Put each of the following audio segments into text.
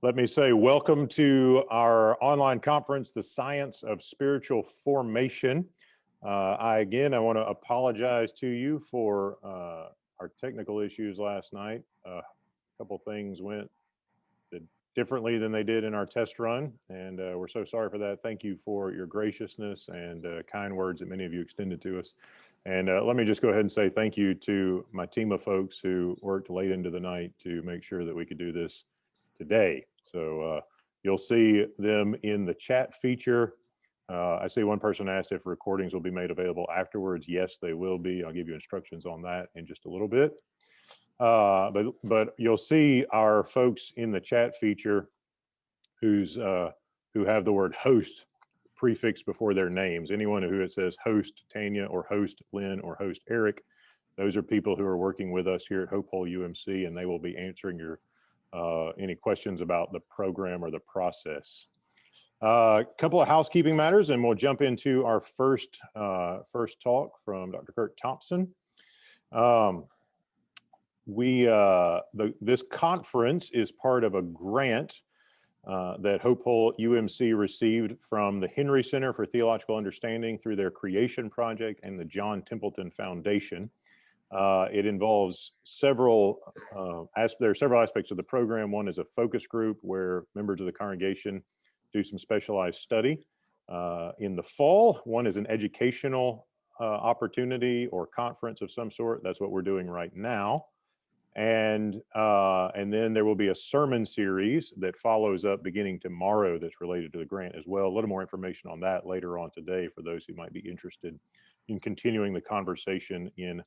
Let me say welcome to our online conference, The Science of Spiritual Formation. I want to apologize to you for our technical issues last night. A couple things went differently than they did in our test run, and we're so sorry for that. Thank you for your graciousness and kind words that many of you extended to us. And let me just go ahead and say thank you to my team of folks who worked late into the night to make sure that we could do this today. So you'll see them in the chat feature. I see one person asked if recordings will be made available afterwards. Yes, they will be. I'll give you instructions on that in just a little bit. But you'll see our folks in the chat feature who have the word host prefixed before their names. Anyone who it says host Tanya or host Lynn or host Eric, those are people who are working with us here at Hope Hole UMC, and they will be answering your any questions about the program or the process. A couple of housekeeping matters, and we'll jump into our first talk from Dr. Curt Thompson. This conference is part of a grant that Hope Hole UMC received from the Henry Center for Theological Understanding through their Creation Project and the John Templeton Foundation. It involves several there are several aspects of the program. One is a focus group where members of the congregation do some specialized study. In the fall, one is an educational opportunity or conference of some sort. That's what we're doing right now. And then there will be a sermon series that follows up beginning tomorrow that's related to the grant as well. A little more information on that later on today for those who might be interested in continuing the conversation in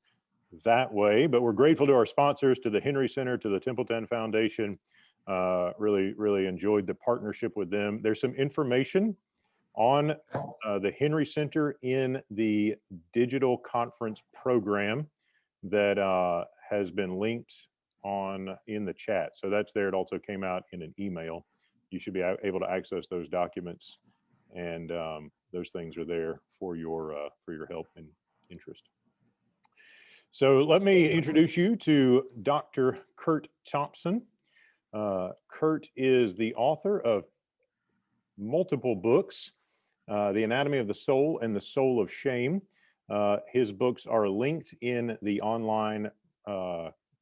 that way. But we're grateful to our sponsors, to the Henry Center, to the Templeton Foundation. Really enjoyed the partnership with them. There's some information on the Henry Center in the digital conference program that has been linked in the chat. So that's there. It also came out in an email. You should be able to access those documents, and those things are there for your help and interest. So let me introduce you to Dr. Curt Thompson. Curt is the author of multiple books, The Anatomy of the Soul and the Soul of Shame. His books are linked in the online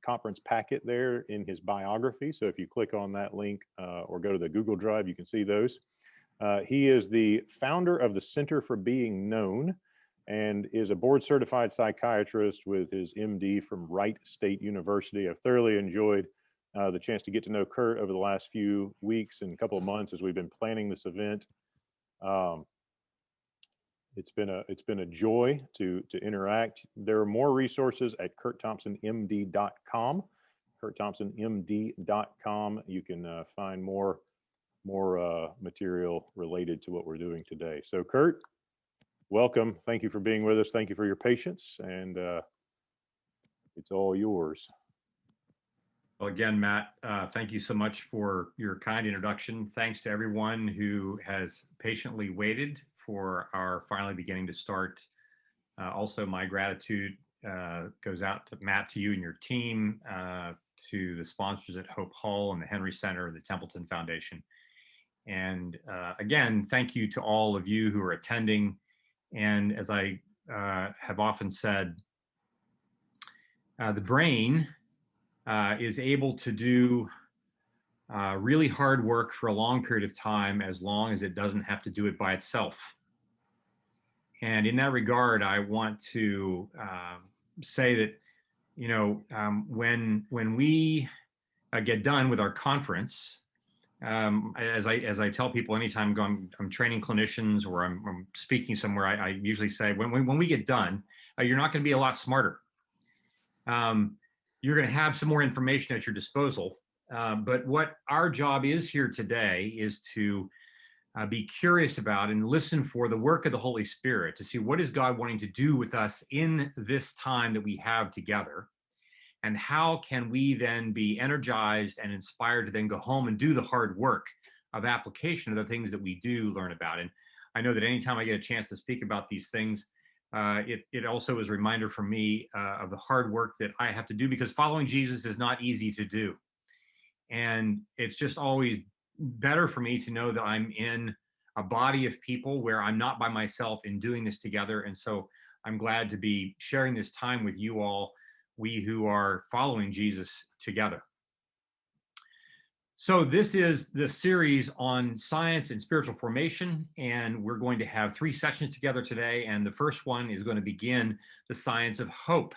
conference packet there in his biography. So if you click on that link or go to the Google Drive, you can see those. He is the founder of the Center for Being Known and is a board certified psychiatrist with his MD from Wright State University. I've thoroughly enjoyed the chance to get to know Curt over the last few weeks and couple of months as we've been planning this event. It's been a joy to interact. There are more resources at curtthompsonmd.com. curtthompsonmd.com. You can find more material related to what we're doing today. So Curt, welcome. Thank you for being with us. Thank you for your patience, and it's all yours. Well, again, Matt, thank you so much for your kind introduction. Thanks to everyone who has patiently waited for our finally beginning to start. Also, my gratitude goes out to Matt, to you and your team, to the sponsors at Hope Hall and the Henry Center and the Templeton Foundation. And again, thank you to all of you who are attending. And as I have often said, the brain is able to do really hard work for a long period of time as long as it doesn't have to do it by itself. And in that regard, I want to say that, you know, when we get done with our conference, as I tell people anytime I'm training clinicians or I'm speaking somewhere, I usually say, when we get done, you're not going to be a lot smarter. You're going to have some more information at your disposal. But what our job is here today is to be curious about and listen for the work of the Holy Spirit to see what is God wanting to do with us in this time that we have together. And how can we then be energized and inspired to then go home and do the hard work of application of the things that we do learn about. And I know that anytime I get a chance to speak about these things, it also is a reminder for me of the hard work that I have to do, because following Jesus is not easy to do. And it's just always better for me to know that I'm in a body of people where I'm not by myself in doing this together. And so I'm glad to be sharing this time with you all, we who are following Jesus together. So this is the series on science and spiritual formation, and we're going to have 3 sessions together today. And the first one is going to begin the science of hope.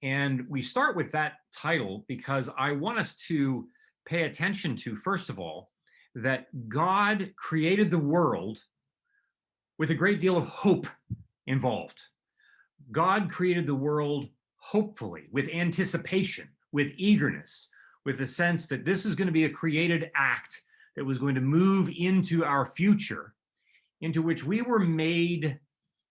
And we start with that title because I want us to pay attention to, first of all, that God created the world with a great deal of hope involved. God created the world hopefully, with anticipation, with eagerness, with the sense that this is going to be a created act that was going to move into our future, into which we were made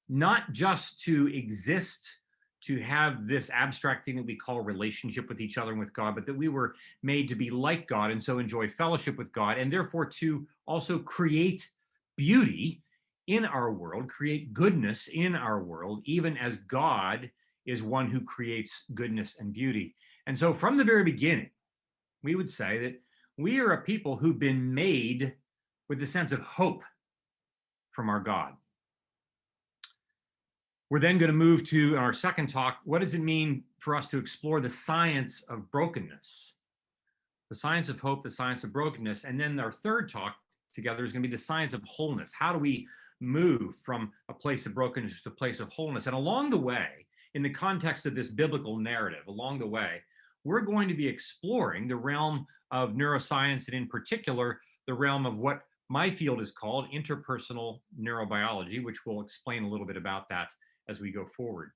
not just to exist, to have this abstract thing that we call relationship with each other and with God, but that we were made to be like God and so enjoy fellowship with God, and therefore to also create beauty in our world, create goodness in our world, even as God is one who creates goodness and beauty. And so from the very beginning, we would say that we are a people who've been made with a sense of hope from our God. We're then going to move to our second talk. What does it mean for us to explore the science of brokenness? The science of hope, the science of brokenness. And then our third talk together is going to be the science of wholeness. How do we move from a place of brokenness to a place of wholeness? And along the way, in the context of this biblical narrative, along the way, we're going to be exploring the realm of neuroscience, and in particular, the realm of what my field is called interpersonal neurobiology, which we'll explain a little bit about that as we go forward.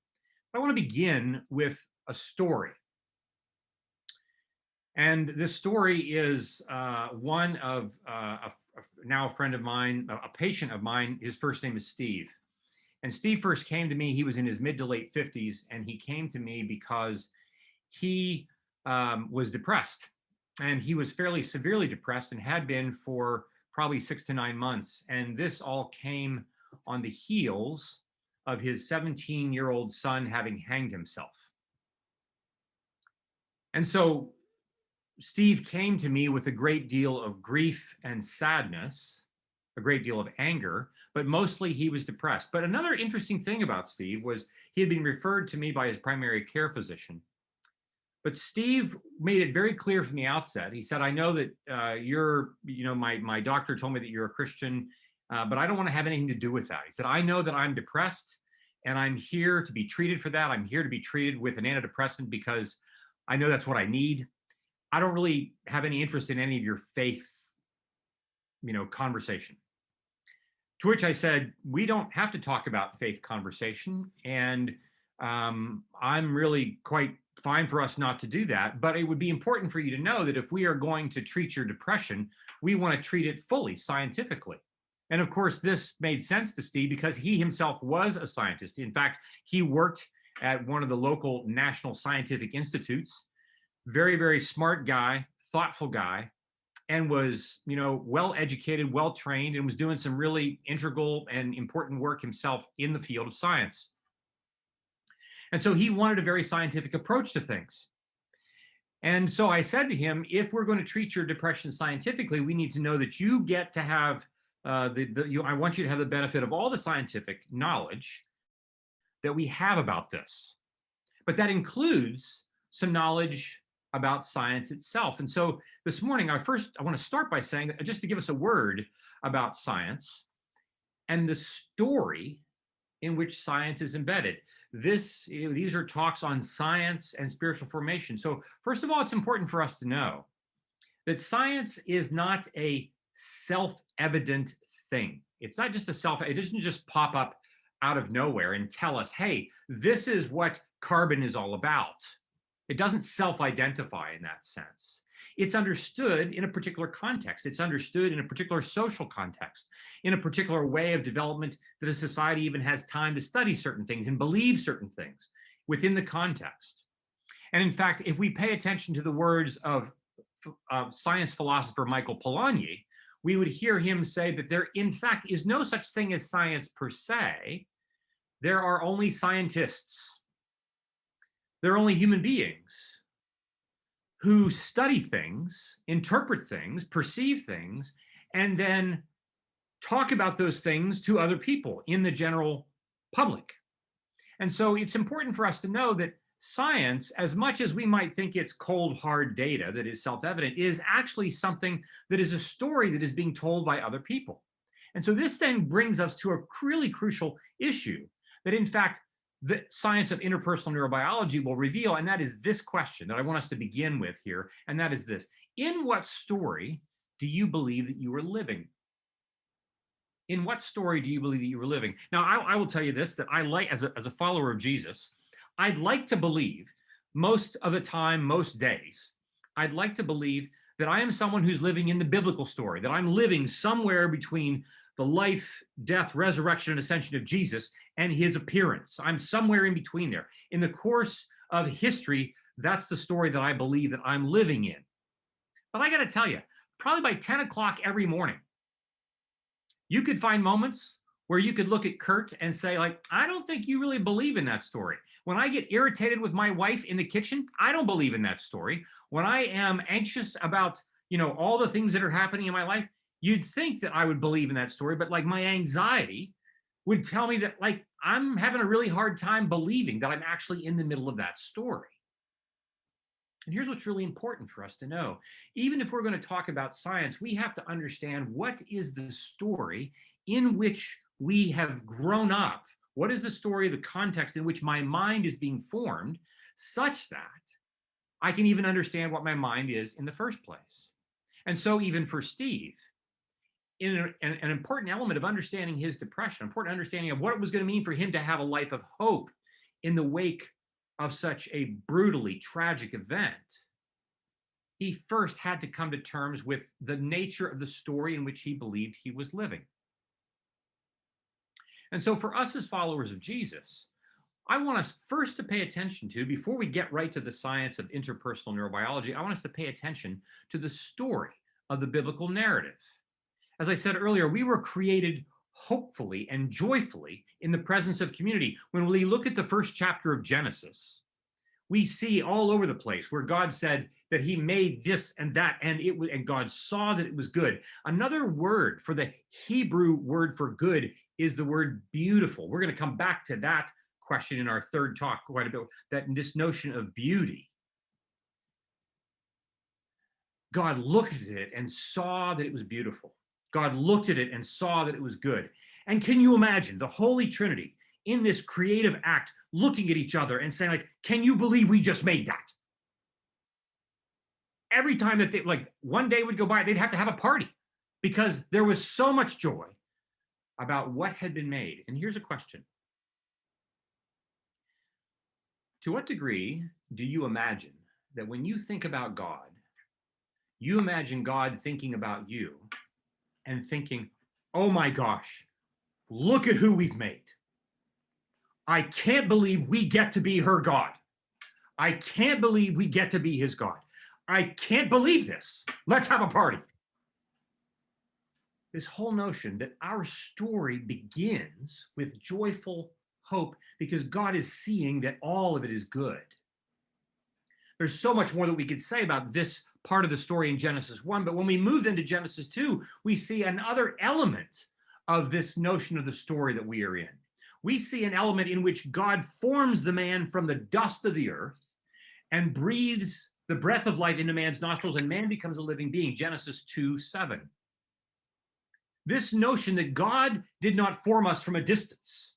I want to begin with a story. And this story is one of now a friend of mine, a patient of mine. His first name is Steve. And Steve first came to me, he was in his mid to late 50s, and he came to me because he was depressed. And he was fairly severely depressed and had been for probably 6 to 9 months. And this all came on the heels of his 17-year-old son having hanged himself. And so Steve came to me with a great deal of grief and sadness, a great deal of anger, but mostly he was depressed. But another interesting thing about Steve was he had been referred to me by his primary care physician. But Steve made it very clear from the outset. He said, I know that my doctor told me that you're a Christian, but I don't want to have anything to do with that. He said, I know that I'm depressed and I'm here to be treated for that. I'm here to be treated with an antidepressant because I know that's what I need. I don't really have any interest in any of your faith, conversation. To which I said, we don't have to talk about faith conversation. And I'm really quite fine for us not to do that. But it would be important for you to know that if we are going to treat your depression, we want to treat it fully scientifically. And of course, this made sense to Steve because he himself was a scientist. In fact, he worked at one of the local national scientific institutes. Very, very smart guy, thoughtful guy, and was, well educated, well trained, and was doing some really integral and important work himself in the field of science. And so he wanted a very scientific approach to things. And so I said to him, if we're going to treat your depression scientifically, we need to know that you get to have I want you to have the benefit of all the scientific knowledge that we have about this. But that includes some knowledge about science itself. And so this morning, I want to start by saying that just to give us a word about science and the story in which science is embedded. These are talks on science and spiritual formation. So first of all, it's important for us to know that science is not a self-evident thing. It's not just it doesn't just pop up out of nowhere and tell us, hey, this is what carbon is all about. It doesn't self-identify in that sense. It's understood in a particular context. It's understood in a particular social context, in a particular way of development that a society even has time to study certain things and believe certain things within the context. And in fact, if we pay attention to the words of science philosopher Michael Polanyi, we would hear him say that there, in fact, is no such thing as science per se. There are only scientists. There are only human beings who study things, interpret things, perceive things, and then talk about those things to other people in the general public. And so it's important for us to know that science, as much as we might think it's cold, hard data that is self-evident, is actually something that is a story that is being told by other people. And so this then brings us to a really crucial issue that, in fact, the science of interpersonal neurobiology will reveal, and that is this question that I want us to begin with here, and that is this: in what story do you believe that you are living? In what story do you believe that you were living? Now, I will tell you this, that I like, as a follower of Jesus, I'd like to believe most of the time, most days, I'd like to believe that I am someone who's living in the biblical story, that I'm living somewhere between the life, death, resurrection, and ascension of Jesus and his appearance. I'm somewhere in between there. In the course of history, that's the story that I believe that I'm living in. But I got to tell you, probably by 10 o'clock every morning, you could find moments where you could look at Curt and say, like, I don't think you really believe in that story. When I get irritated with my wife in the kitchen, I don't believe in that story. When I am anxious about, all the things that are happening in my life, you'd think that I would believe in that story, but like my anxiety would tell me that, like, I'm having a really hard time believing that I'm actually in the middle of that story. And here's what's really important for us to know. Even if we're going to talk about science, we have to understand what is the story in which we have grown up. What is the story, the context in which my mind is being formed, such that I can even understand what my mind is in the first place. And so even for Steve, in an important element of understanding his depression, important understanding of what it was going to mean for him to have a life of hope in the wake of such a brutally tragic event, he first had to come to terms with the nature of the story in which he believed he was living. And so for us as followers of Jesus, I want us first to pay attention to, before we get right to the science of interpersonal neurobiology, I want us to pay attention to the story of the biblical narrative. As I said earlier, we were created hopefully and joyfully in the presence of community. When we look at the first chapter of Genesis, we see all over the place where God said that he made this and that, and God saw that it was good. Another word for the Hebrew word for good is the word beautiful. We're going to come back to that question in our third talk quite a bit, this notion of beauty. God looked at it and saw that it was beautiful. God looked at it and saw that it was good. And can you imagine the Holy Trinity in this creative act looking at each other and saying, like, can you believe we just made that? Every time that they, like, one day would go by, they'd have to have a party because there was so much joy about what had been made. And here's a question. To what degree do you imagine that when you think about God, you imagine God thinking about you and thinking, oh my gosh, look at who we've made. I can't believe we get to be her God. I can't believe we get to be his God. I can't believe this. Let's have a party. This whole notion that our story begins with joyful hope because God is seeing that all of it is good. There's so much more that we could say about this part of the story in Genesis 1, but when we move into Genesis 2, we see another element of this notion of the story that we are in. We see an element in which God forms the man from the dust of the earth and breathes the breath of life into man's nostrils, and man becomes a living being, Genesis 2:7. This notion that God did not form us from a distance.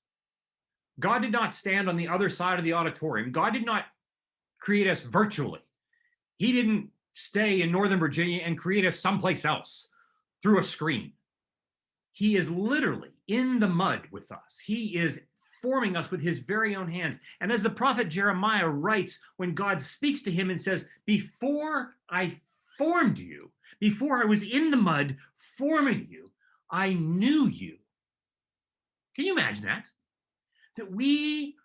God did not stand on the other side of the auditorium. God did not create us virtually. He didn't stay in Northern Virginia and create us someplace else through a screen. He is literally in the mud with us. He is forming us with his very own hands. And as the prophet Jeremiah writes, when God speaks to him and says, before I formed you, before I was in the mud forming you, I knew you. Can you imagine that? That we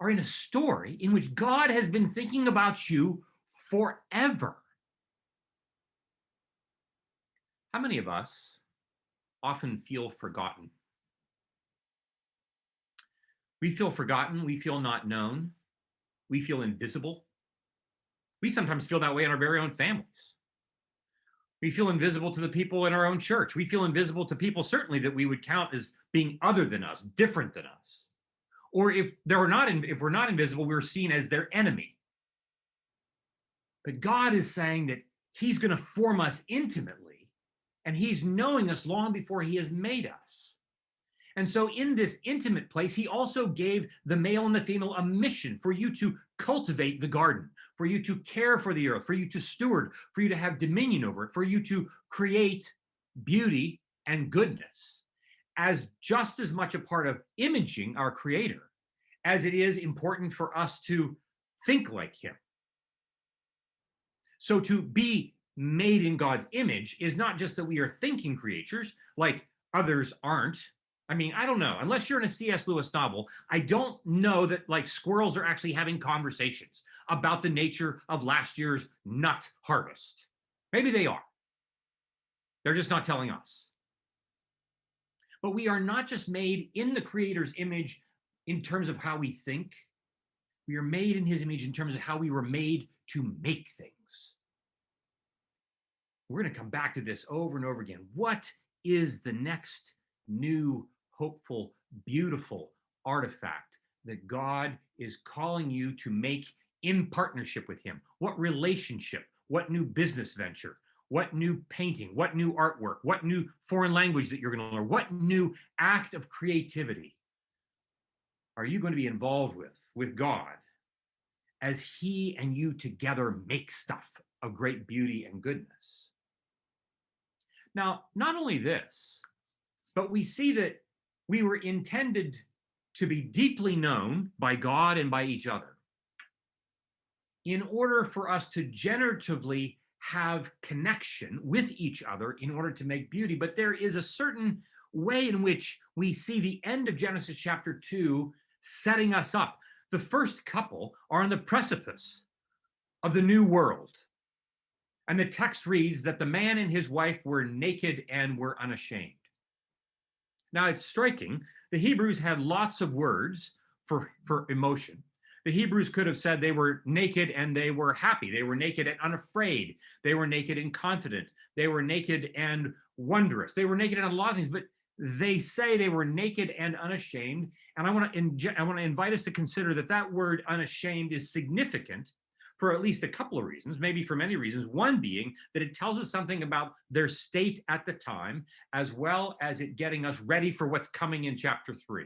are in a story in which God has been thinking about you forever. How many of us often feel forgotten? We feel forgotten, we feel not known, we feel invisible. We sometimes feel that way in our very own families. We feel invisible to the people in our own church. We feel invisible to people certainly that we would count as being other than us, different than us. Or if we're not invisible, we're seen as their enemy. But God is saying that he's going to form us intimately, and he's knowing us long before he has made us. And so in this intimate place, he also gave the male and the female a mission for you to cultivate the garden, for you to care for the earth, for you to steward, for you to have dominion over it, for you to create beauty and goodness as just as much a part of imaging our Creator as it is important for us to think like him. So to be made in God's image is not just that we are thinking creatures like others aren't. I mean, I don't know. Unless you're in a C.S. Lewis novel, I don't know that like squirrels are actually having conversations about the nature of last year's nut harvest. Maybe they are. They're just not telling us. But we are not just made in the Creator's image in terms of how we think. We are made in his image in terms of how we were made to make things. We're going to come back to this over and over again. What is the next new, hopeful, beautiful artifact that God is calling you to make in partnership with him? What relationship? What new business venture? What new painting? What new artwork? What new foreign language that you're going to learn? What new act of creativity are you going to be involved with God as he and you together make stuff of great beauty and goodness? Now, not only this, but we see that we were intended to be deeply known by God and by each other in order for us to generatively have connection with each other in order to make beauty. But there is a certain way in which we see the end of Genesis chapter 2 setting us up. The first couple are on the precipice of the new world. And the text reads that the man and his wife were naked and were unashamed. Now it's striking. The Hebrews had lots of words for emotion. The Hebrews could have said they were naked and they were happy. They were naked and unafraid. They were naked and confident. They were naked and wondrous. They were naked and a lot of things, but they say they were naked and unashamed. And I want to invite us to consider that that word unashamed is significant for at least a couple of reasons, maybe for many reasons. One being that it tells us something about their state at the time, as well as it getting us ready for what's coming in chapter 3.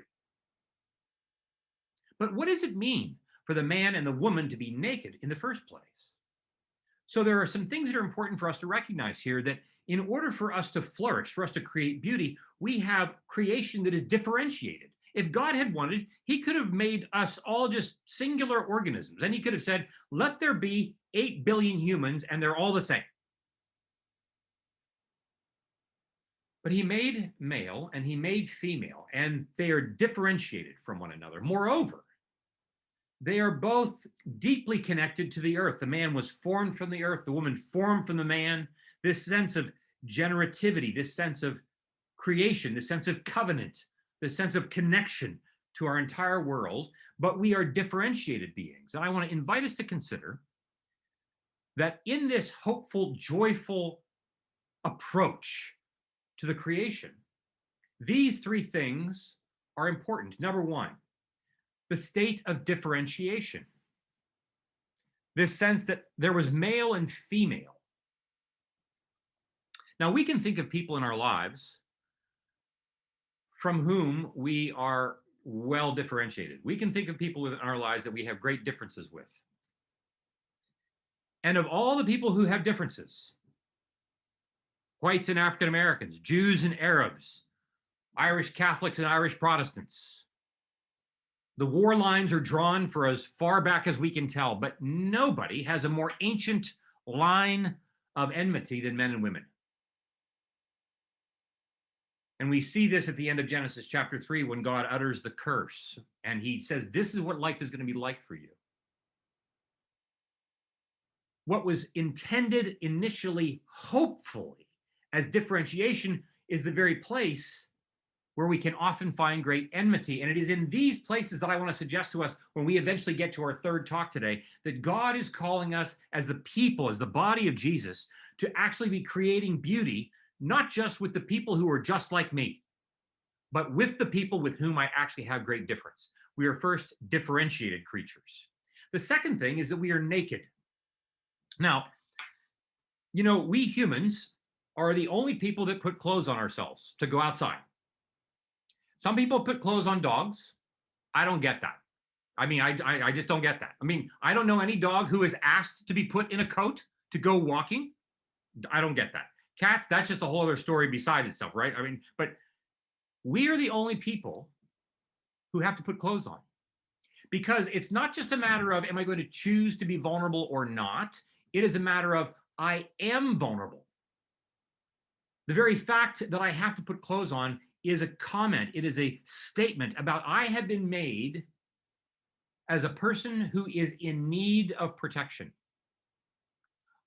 But what does it mean for the man and the woman to be naked in the first place? So there are some things that are important for us to recognize here, that in order for us to flourish, for us to create beauty, we have creation that is differentiated. If God had wanted, he could have made us all just singular organisms. And he could have said, let there be 8 billion humans and they're all the same. But he made male and he made female, and they are differentiated from one another. Moreover, they are both deeply connected to the earth. The man was formed from the earth, the woman formed from the man. This sense of generativity, this sense of creation, this sense of covenant, the sense of connection to our entire world, but we are differentiated beings. And I want to invite us to consider that in this hopeful, joyful approach to the creation, these three things are important. Number one, the state of differentiation. This sense that there was male and female. Now, we can think of people in our lives from whom we are well differentiated. We can think of people in our lives that we have great differences with. And of all the people who have differences, whites and African Americans, Jews and Arabs, Irish Catholics and Irish Protestants, the war lines are drawn for as far back as we can tell, but nobody has a more ancient line of enmity than men and women. And we see this at the end of Genesis chapter 3 when God utters the curse and he says, this is what life is going to be like for you. What was intended initially, hopefully, as differentiation is the very place where we can often find great enmity. And it is in these places that I want to suggest to us when we eventually get to our third talk today, that God is calling us as the people, as the body of Jesus, to actually be creating beauty, not just with the people who are just like me, but with the people with whom I actually have great difference. We are first differentiated creatures. The second thing is that we are naked. Now, you know, we humans are the only people that put clothes on ourselves to go outside. Some people put clothes on dogs. I don't get that. I mean, I just don't get that. I mean, I don't know any dog who is asked to be put in a coat to go walking. I don't get that. Cats, that's just a whole other story besides itself, right? I mean, but we are the only people who have to put clothes on, because it's not just a matter of, am I going to choose to be vulnerable or not? It is a matter of, I am vulnerable. The very fact that I have to put clothes on is a comment. It is a statement about, I have been made as a person who is in need of protection.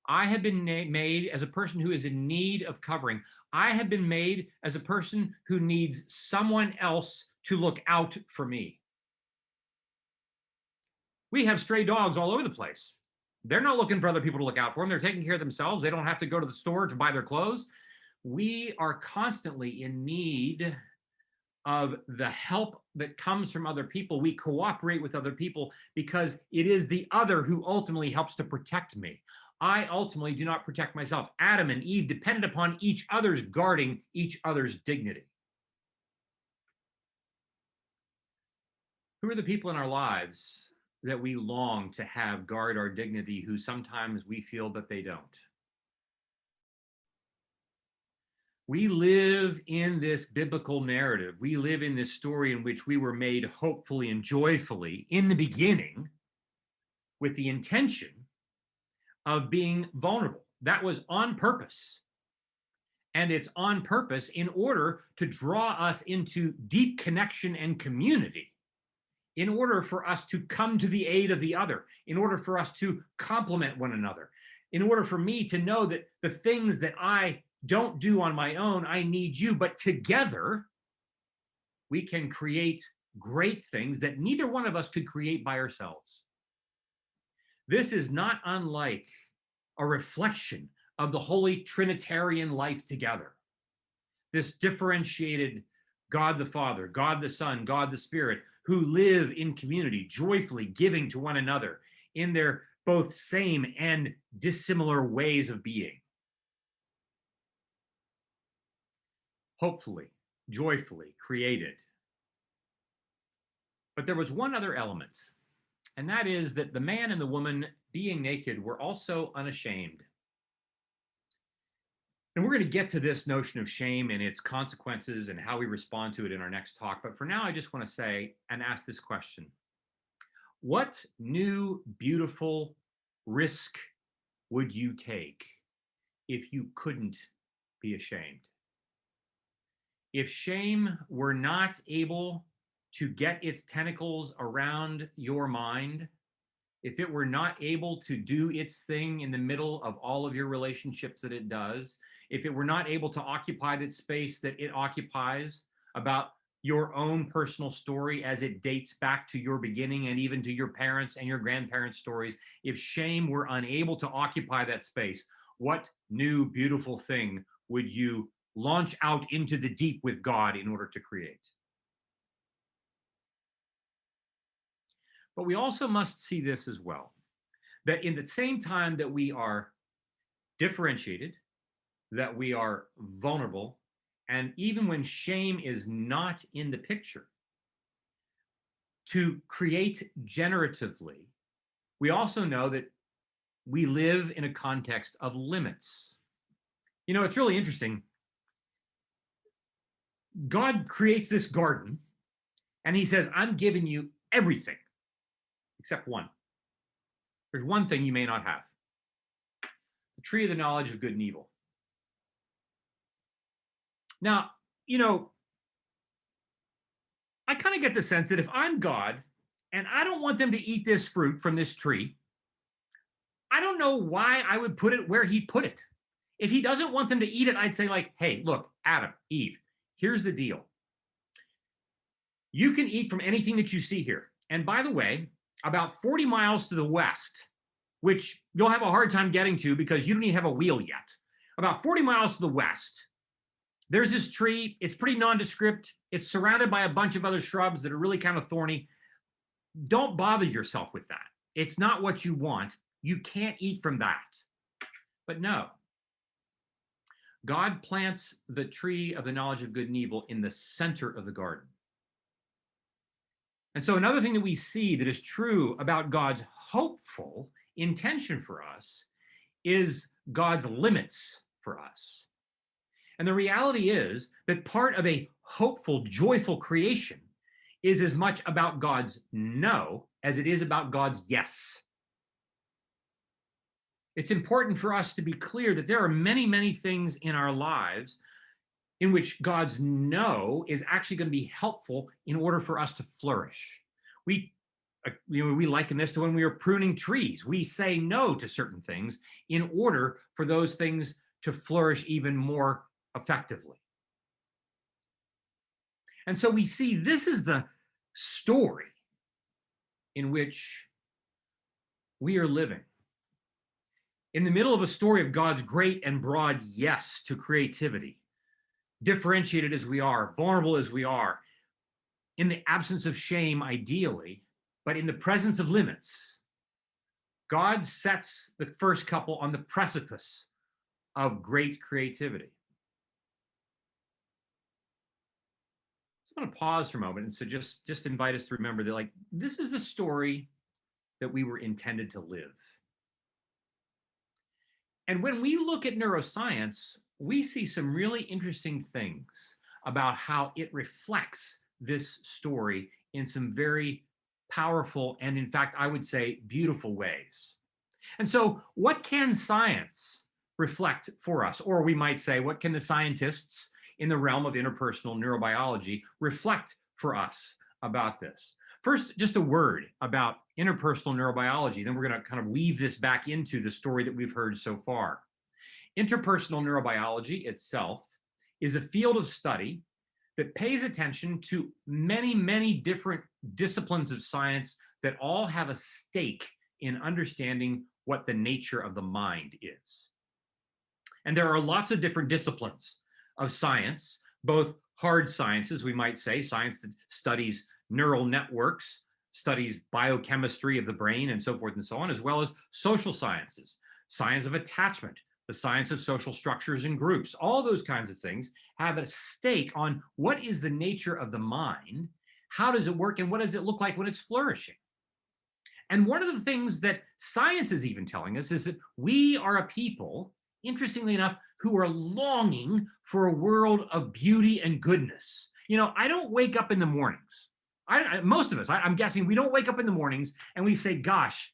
I have been made as a person who is in need of covering. I have been made as a person who needs someone else to look out for me. We have stray dogs all over the place. They're not looking for other people to look out for them. They're taking care of themselves. They don't have to go to the store to buy their clothes. We are constantly in need of the help that comes from other people. We cooperate with other people because it is the other who ultimately helps to protect me. I ultimately do not protect myself. Adam and Eve depended upon each other's guarding each other's dignity. Who are the people in our lives that we long to have guard our dignity, who sometimes we feel that they don't? We live in this biblical narrative. We live in this story in which we were made hopefully and joyfully in the beginning with the intention of being vulnerable. That was on purpose. And it's on purpose in order to draw us into deep connection and community, in order for us to come to the aid of the other, in order for us to complement one another, in order for me to know that the things that I don't do on my own, I need you, but together we can create great things that neither one of us could create by ourselves. This is not unlike a reflection of the Holy Trinitarian life together. This differentiated God the Father, God the Son, God the Spirit, who live in community, joyfully giving to one another in their both same and dissimilar ways of being. Hopefully, joyfully created. But there was one other element, and that is that the man and the woman being naked were also unashamed. And we're going to get to this notion of shame and its consequences and how we respond to it in our next talk. But for now, I just want to say and ask this question. What new, beautiful risk would you take if you couldn't be ashamed? If shame were not able to get its tentacles around your mind, if it were not able to do its thing in the middle of all of your relationships that it does, if it were not able to occupy that space that it occupies about your own personal story as it dates back to your beginning and even to your parents and your grandparents' stories, if shame were unable to occupy that space, what new, beautiful thing would you launch out into the deep with God in order to create? But we also must see this as well, that in the same time that we are differentiated, that we are vulnerable, and even when shame is not in the picture, to create generatively, we also know that we live in a context of limits. You know, it's really interesting. God creates this garden, and he says, I'm giving you everything except one. There's one thing you may not have: the tree of the knowledge of good and evil. Now, you know, I kind of get the sense that if I'm God and I don't want them to eat this fruit from this tree, I don't know why I would put it where he put it. If he doesn't want them to eat it, I'd say, like, hey, look, Adam, Eve, here's the deal. You can eat from anything that you see here. And by the way, about 40 miles to the west, which you'll have a hard time getting to because you don't even have a wheel yet. About 40 miles to the west, there's this tree. It's pretty nondescript. It's surrounded by a bunch of other shrubs that are really kind of thorny. Don't bother yourself with that. It's not what you want. You can't eat from that. But no, God plants the tree of the knowledge of good and evil in the center of the garden. And so another thing that we see that is true about God's hopeful intention for us is God's limits for us. And the reality is that part of a hopeful, joyful creation is as much about God's no as it is about God's yes. It's important for us to be clear that there are many, many things in our lives in which God's no is actually going to be helpful in order for us to flourish. We liken this to when we are pruning trees. We say no to certain things in order for those things to flourish even more effectively. And so we see this is the story in which we are living. In the middle of a story of God's great and broad yes to creativity, differentiated as we are, vulnerable as we are, in the absence of shame, ideally, but in the presence of limits, God sets the first couple on the precipice of great creativity. So I'm going to pause for a moment and so just invite us to remember that, like, this is the story that we were intended to live. And when we look at neuroscience, we see some really interesting things about how it reflects this story in some very powerful and, in fact, I would say, beautiful ways. And so what can science reflect for us? Or we might say, what can the scientists in the realm of interpersonal neurobiology reflect for us about this? First, just a word about interpersonal neurobiology, then we're going to kind of weave this back into the story that we've heard so far. Interpersonal neurobiology itself is a field of study that pays attention to many, many different disciplines of science that all have a stake in understanding what the nature of the mind is. And there are lots of different disciplines of science, both hard sciences, we might say, science that studies neural networks, studies biochemistry of the brain and so forth and so on, as well as social sciences, science of attachment, the science of social structures and groups. All those kinds of things have a stake on what is the nature of the mind, how does it work, and what does it look like when it's flourishing. And one of the things that science is even telling us is that we are a people, interestingly enough, who are longing for a world of beauty and goodness. You know, I don't wake up in the mornings. Most of us, I'm guessing, we don't wake up in the mornings and we say, gosh,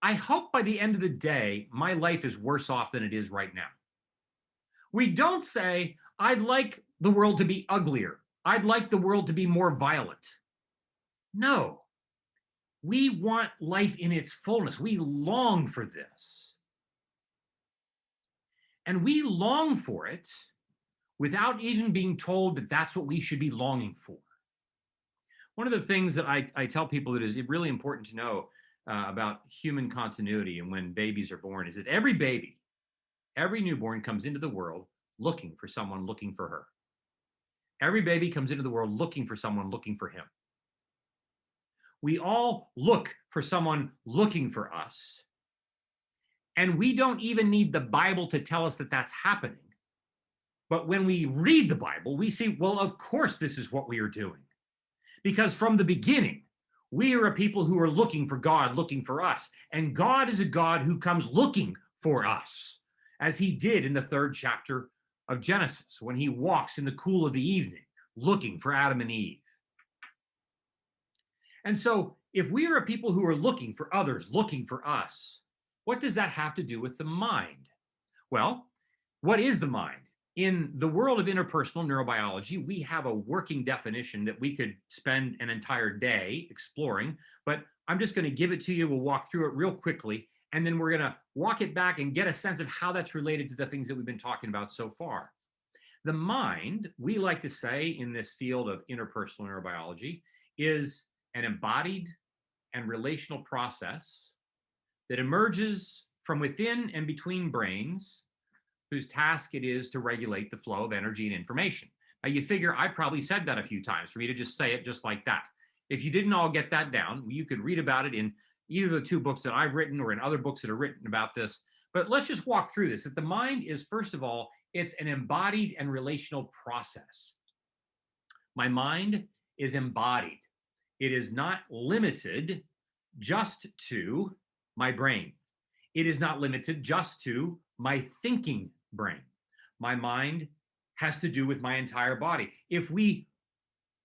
I hope by the end of the day, my life is worse off than it is right now. We don't say, I'd like the world to be uglier. I'd like the world to be more violent. No, we want life in its fullness. We long for this. And we long for it without even being told that that's what we should be longing for. One of the things that I tell people that is really important to know about human continuity and when babies are born is that every baby, every newborn comes into the world looking for someone looking for her. Every baby comes into the world looking for someone looking for him. We all look for someone looking for us. And we don't even need the Bible to tell us that that's happening. But when we read the Bible, we see, well, of course, this is what we are doing. Because from the beginning, we are a people who are looking for God, looking for us. And God is a God who comes looking for us, as he did in the 3rd chapter of Genesis, when he walks in the cool of the evening, looking for Adam and Eve. And so if we are a people who are looking for others, looking for us, what does that have to do with the mind? Well, what is the mind? In the world of interpersonal neurobiology, we have a working definition that we could spend an entire day exploring, but I'm just going to give it to you. We'll walk through it real quickly, and then we're going to walk it back and get a sense of how that's related to the things that we've been talking about so far. The mind, we like to say in this field of interpersonal neurobiology, is an embodied and relational process that emerges from within and between brains, whose task it is to regulate the flow of energy and information. Now, you figure I probably said that a few times for me to just say it just like that. If you didn't all get that down, you could read about it in either the two books that I've written or in other books that are written about this. But let's just walk through this. That the mind is, first of all, it's an embodied and relational process. My mind is embodied. It is not limited just to my brain. It is not limited just to my thinking brain. My mind has to do with my entire body. If we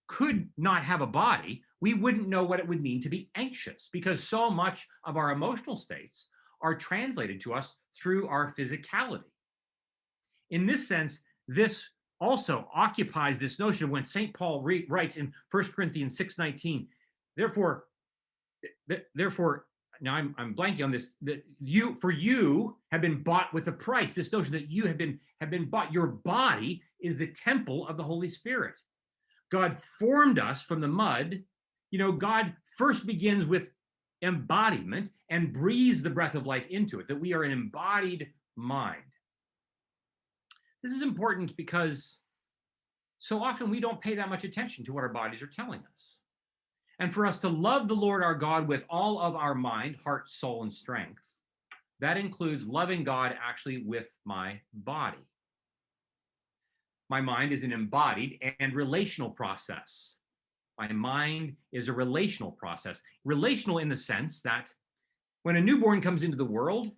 could not have a body, we wouldn't know what it would mean to be anxious, because so much of our emotional states are translated to us through our physicality. In this sense, this also occupies this notion of when St. Paul writes in 1 Corinthians 6:19, therefore, now I'm blanking on this, that you have been bought with a price. This notion that you have been bought. Your body is the temple of the Holy Spirit. God formed us from the mud. God first begins with embodiment and breathes the breath of life into it, that we are an embodied mind. This is important because so often we don't pay that much attention to what our bodies are telling us. And for us to love the Lord our God with all of our mind, heart, soul, and strength, that includes loving God actually with my body. My mind is an embodied and relational process. My mind is a relational process. Relational in the sense that when a newborn comes into the world,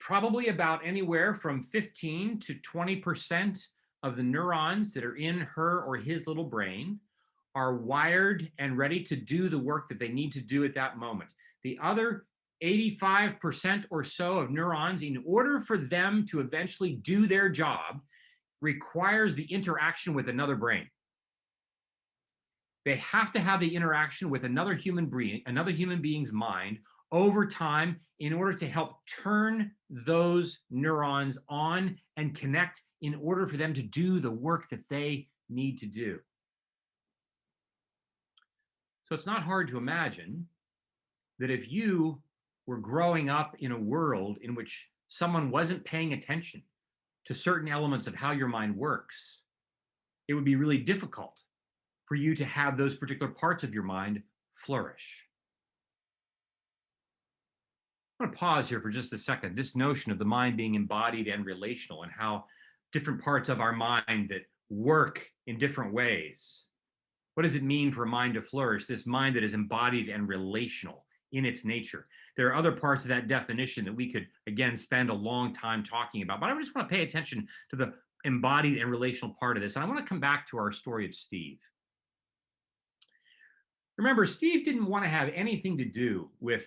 probably about anywhere from 15 to 20% of the neurons that are in her or his little brain are wired and ready to do the work that they need to do at that moment. The other 85% or so of neurons, in order for them to eventually do their job, requires the interaction with another brain. They have to have the interaction with another human being's mind over time in order to help turn those neurons on and connect in order for them to do the work that they need to do. So it's not hard to imagine that if you were growing up in a world in which someone wasn't paying attention to certain elements of how your mind works, it would be really difficult for you to have those particular parts of your mind flourish. I'm going to pause here for just a second. This notion of the mind being embodied and relational, and how different parts of our mind that work in different ways. What does it mean for a mind to flourish? This mind that is embodied and relational in its nature. There are other parts of that definition that we could, again, spend a long time talking about, but I just want to pay attention to the embodied and relational part of this. And I want to come back to our story of Steve. Remember, Steve didn't want to have anything to do with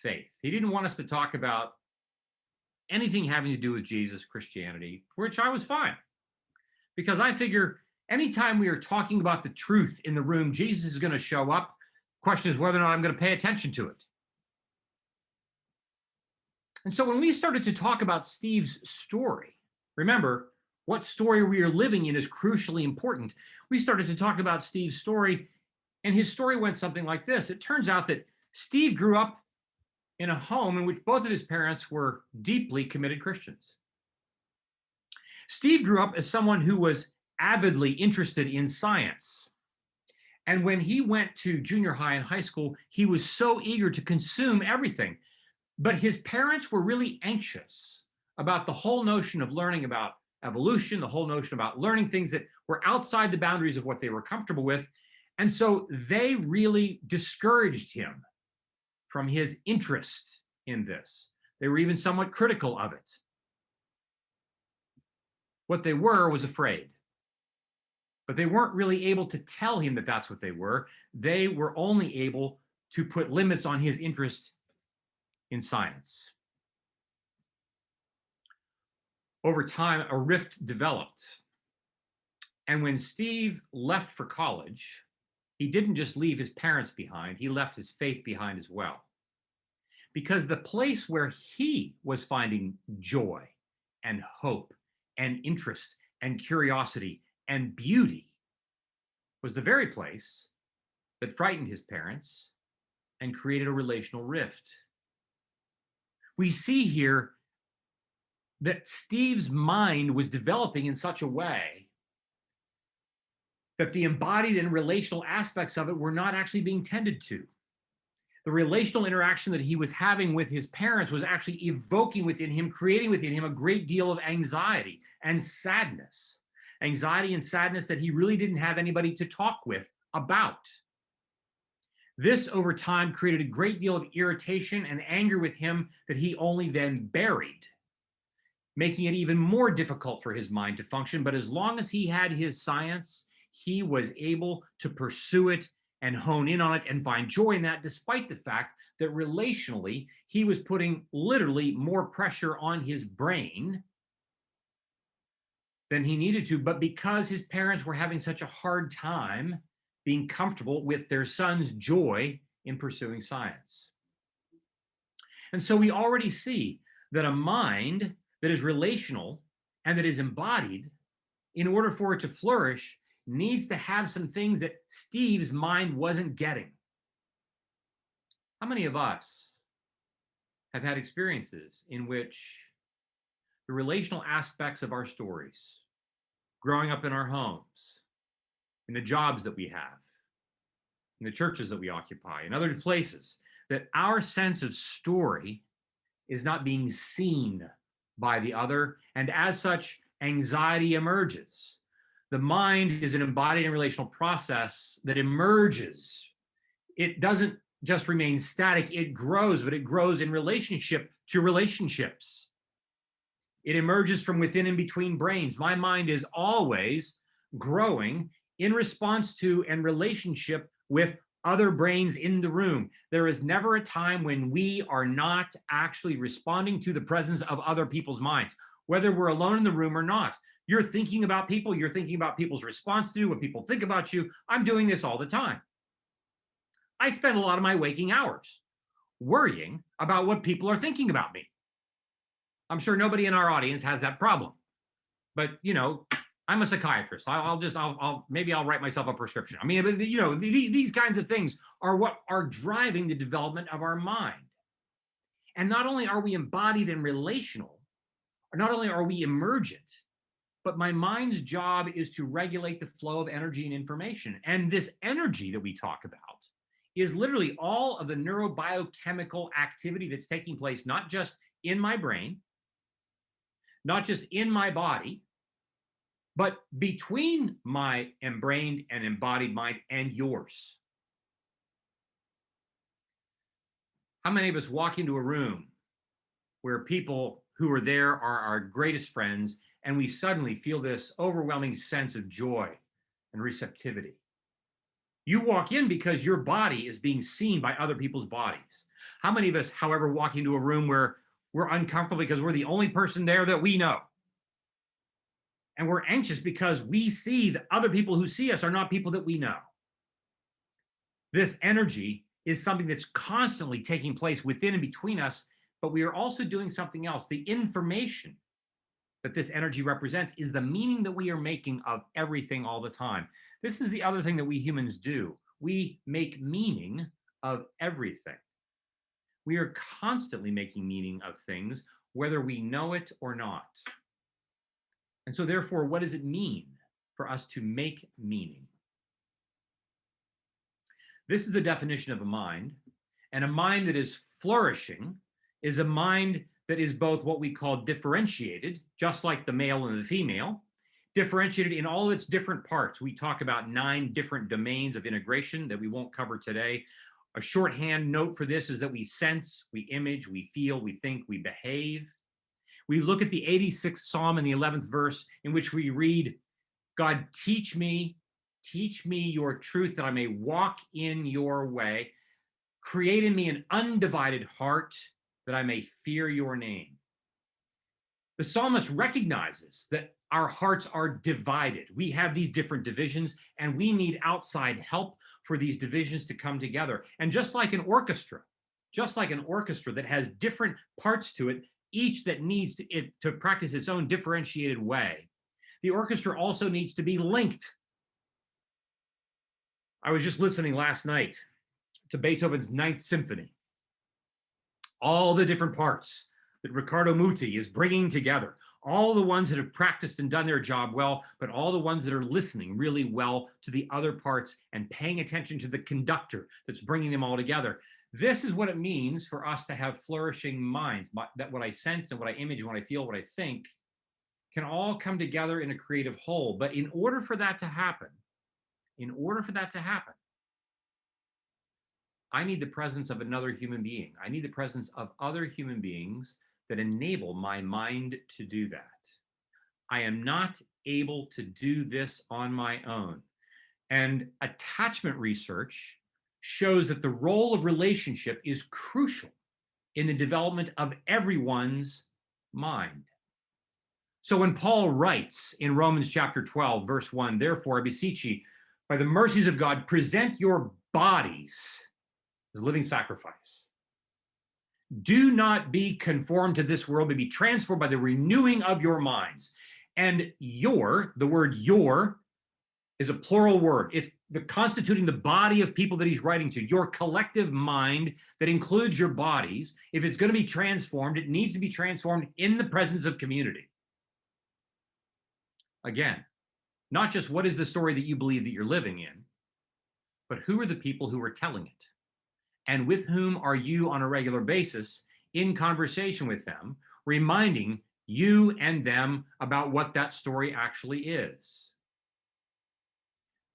faith. He didn't want us to talk about anything having to do with Jesus, Christianity, which I was fine. Because I figure anytime we are talking about the truth in the room, Jesus is going to show up. Question is whether or not I'm going to pay attention to it. And so when we started to talk about Steve's story, remember, what story we are living in is crucially important. We started to talk about Steve's story, and his story went something like this. It turns out that Steve grew up in a home in which both of his parents were deeply committed Christians. Steve grew up as someone who was avidly interested in science. And when he went to junior high and high school, he was so eager to consume everything. But his parents were really anxious about the whole notion of learning about evolution, the whole notion about learning things that were outside the boundaries of what they were comfortable with. And so they really discouraged him from his interest in this. They were even somewhat critical of it. What they were was afraid. But they weren't really able to tell him that that's what they were. They were only able to put limits on his interest in science. Over time, a rift developed. And when Steve left for college, he didn't just leave his parents behind, he left his faith behind as well. Because the place where he was finding joy and hope and interest and curiosity and beauty was the very place that frightened his parents and created a relational rift. We see here that Steve's mind was developing in such a way that the embodied and relational aspects of it were not actually being tended to. The relational interaction that he was having with his parents was actually evoking within him, creating within him a great deal of anxiety and sadness. Anxiety and sadness that he really didn't have anybody to talk with about. This over time created a great deal of irritation and anger with him that he only then buried, making it even more difficult for his mind to function. But as long as he had his science, he was able to pursue it and hone in on it and find joy in that, despite the fact that relationally, he was putting literally more pressure on his brain than he needed to. But because his parents were having such a hard time being comfortable with their son's joy in pursuing science. And so we already see that a mind that is relational and that is embodied, in order for it to flourish, needs to have some things that Steve's mind wasn't getting. How many of us have had experiences in which the relational aspects of our stories, growing up in our homes, in the jobs that we have, in the churches that we occupy, in other places, that our sense of story is not being seen by the other, and as such, anxiety emerges. The mind is an embodied and relational process that emerges. It doesn't just remain static, it grows, but it grows in relationship to relationships. It emerges from within and between brains. My mind is always growing in response to and relationship with other brains in the room. There is never a time when we are not actually responding to the presence of other people's minds, whether we're alone in the room or not. You're thinking about people, you're thinking about people's response to you, what people think about you. I'm doing this all the time. I spend a lot of my waking hours worrying about what people are thinking about me. I'm sure nobody in our audience has that problem, but you know, I'm a psychiatrist. Maybe I'll write myself a prescription. I mean, you know, these kinds of things are what are driving the development of our mind. And not only are we embodied and relational, or not only are we emergent, but my mind's job is to regulate the flow of energy and information. And this energy that we talk about is literally all of the neurobiochemical activity that's taking place, not just in my brain, not just in my body, but between my embrained and embodied mind and yours. How many of us walk into a room where people who are there are our greatest friends, and we suddenly feel this overwhelming sense of joy and receptivity? You walk in because your body is being seen by other people's bodies. How many of us, however, walk into a room where we're uncomfortable because we're the only person there that we know? And we're anxious because we see that other people who see us are not people that we know. This energy is something that's constantly taking place within and between us, but we are also doing something else. The information that this energy represents is the meaning that we are making of everything all the time. This is the other thing that we humans do. We make meaning of everything. We are constantly making meaning of things, whether we know it or not. And so therefore, what does it mean for us to make meaning? This is the definition of a mind. And a mind that is flourishing is a mind that is both what we call differentiated, just like the male and the female, differentiated in all of its different parts. We talk about 9 different domains of integration that we won't cover today. A shorthand note for this is that we sense, we image, we feel, we think, we behave. We look at the 86th Psalm in the 11th verse, in which we read, God, teach me your truth that I may walk in your way. Create in me an undivided heart that I may fear your name. The psalmist recognizes that our hearts are divided. We have these different divisions, and we need outside help for these divisions to come together. And just like an orchestra that has different parts to it, each that needs to practice its own differentiated way, The orchestra also needs to be linked. I was just listening last night to Beethoven's Ninth Symphony. All the different parts that Riccardo Muti is bringing together, all the ones that have practiced and done their job well, but all the ones that are listening really well to the other parts and paying attention to the conductor that's bringing them all together. This is what it means for us to have flourishing minds, that what I sense and what I image and what I feel, what I think can all come together in a creative whole. But in order for that to happen, I need the presence of another human being. I need the presence of other human beings that enable my mind to do that. I am not able to do this on my own. And attachment research shows that the role of relationship is crucial in the development of everyone's mind. So when Paul writes in Romans chapter 12, verse 1, therefore, I beseech ye, by the mercies of God, present your bodies as a living sacrifice. Do not be conformed to this world, but be transformed by the renewing of your minds. And the word your, is a plural word. It's constituting the body of people that he's writing to, your collective mind that includes your bodies. If it's going to be transformed, it needs to be transformed in the presence of community. Again, not just what is the story that you believe that you're living in, but who are the people who are telling it? And with whom are you on a regular basis in conversation with them, reminding you and them about what that story actually is?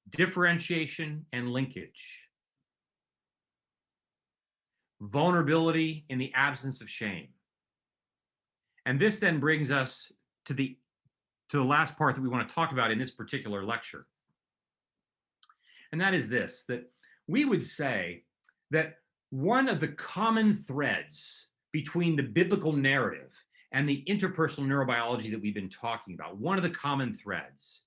Differentiation and linkage. Vulnerability in the absence of shame. And this then brings us to the last part that we want to talk about in this particular lecture. And that is this, that we would say that one of the common threads between the biblical narrative and the interpersonal neurobiology that we've been talking about, one of the common threads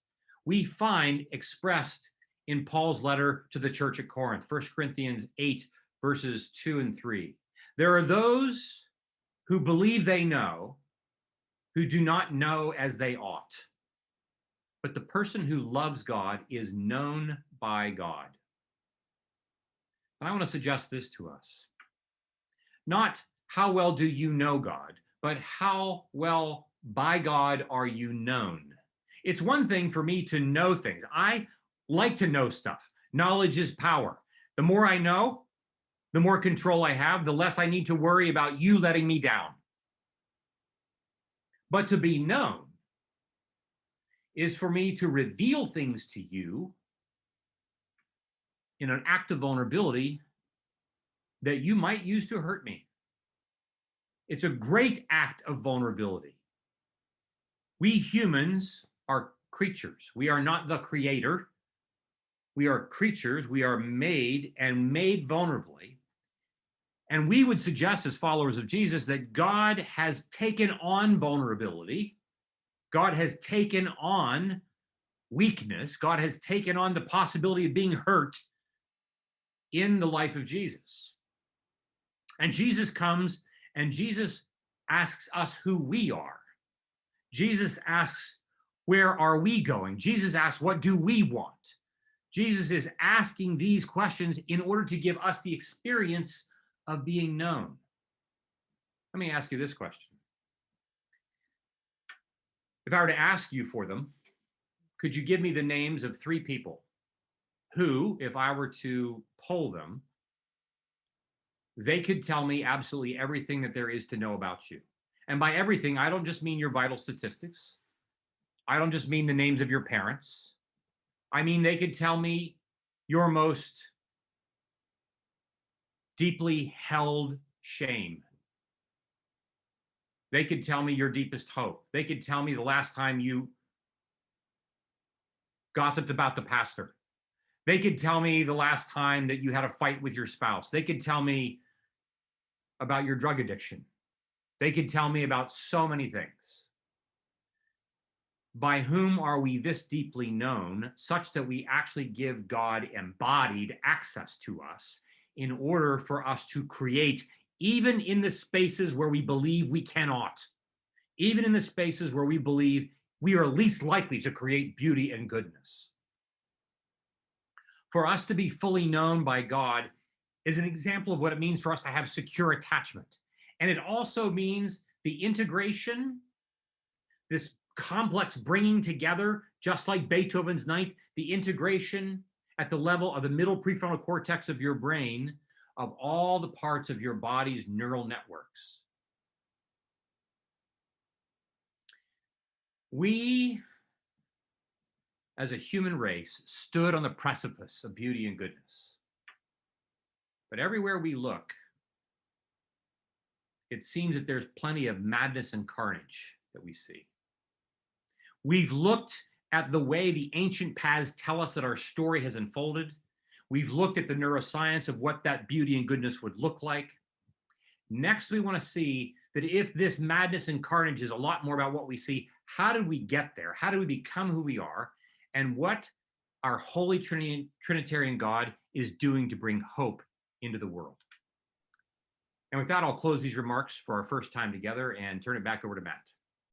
we find expressed in Paul's letter to the church at Corinth, 1 Corinthians 8, verses 2 and 3. There are those who believe they know, who do not know as they ought. But the person who loves God is known by God. And I want to suggest this to us. Not how well do you know God, but how well by God are you known? It's one thing for me to know things. I like to know stuff. Knowledge is power. The more I know, the more control I have, the less I need to worry about you letting me down. But to be known is for me to reveal things to you in an act of vulnerability that you might use to hurt me. It's a great act of vulnerability. We humans are creatures. We are not the creator. We are creatures. We are made and made vulnerably. And we would suggest as followers of Jesus that God has taken on vulnerability. God has taken on weakness. God has taken on the possibility of being hurt in the life of Jesus. And Jesus comes and Jesus asks us who we are. Jesus asks, where are we going? Jesus asks, what do we want? Jesus is asking these questions in order to give us the experience of being known. Let me ask you this question. If I were to ask you for them, could you give me the names of 3 people who, if I were to poll them, they could tell me absolutely everything that there is to know about you? And by everything, I don't just mean your vital statistics. I don't just mean the names of your parents. I mean, they could tell me your most deeply held shame. They could tell me your deepest hope. They could tell me the last time you gossiped about the pastor. They could tell me the last time that you had a fight with your spouse. They could tell me about your drug addiction. They could tell me about so many things. By whom are we this deeply known, such that we actually give God embodied access to us in order for us to create, even in the spaces where we believe we cannot, even in the spaces where we believe we are least likely to create beauty and goodness. For us to be fully known by God is an example of what it means for us to have secure attachment. And it also means the integration, this complex bringing together, just like Beethoven's Ninth, the integration at the level of the middle prefrontal cortex of your brain of all the parts of your body's neural networks. We, as a human race, stood on the precipice of beauty and goodness. But everywhere we look, it seems that there's plenty of madness and carnage that we see. We've looked at the way the ancient paths tell us that our story has unfolded. We've looked at the neuroscience of what that beauty and goodness would look like. Next, we want to see that if this madness and carnage is a lot more about what we see, how did we get there? How do we become who we are? And what our Holy Trinitarian God is doing to bring hope into the world. And with that, I'll close these remarks for our first time together and turn it back over to Matt.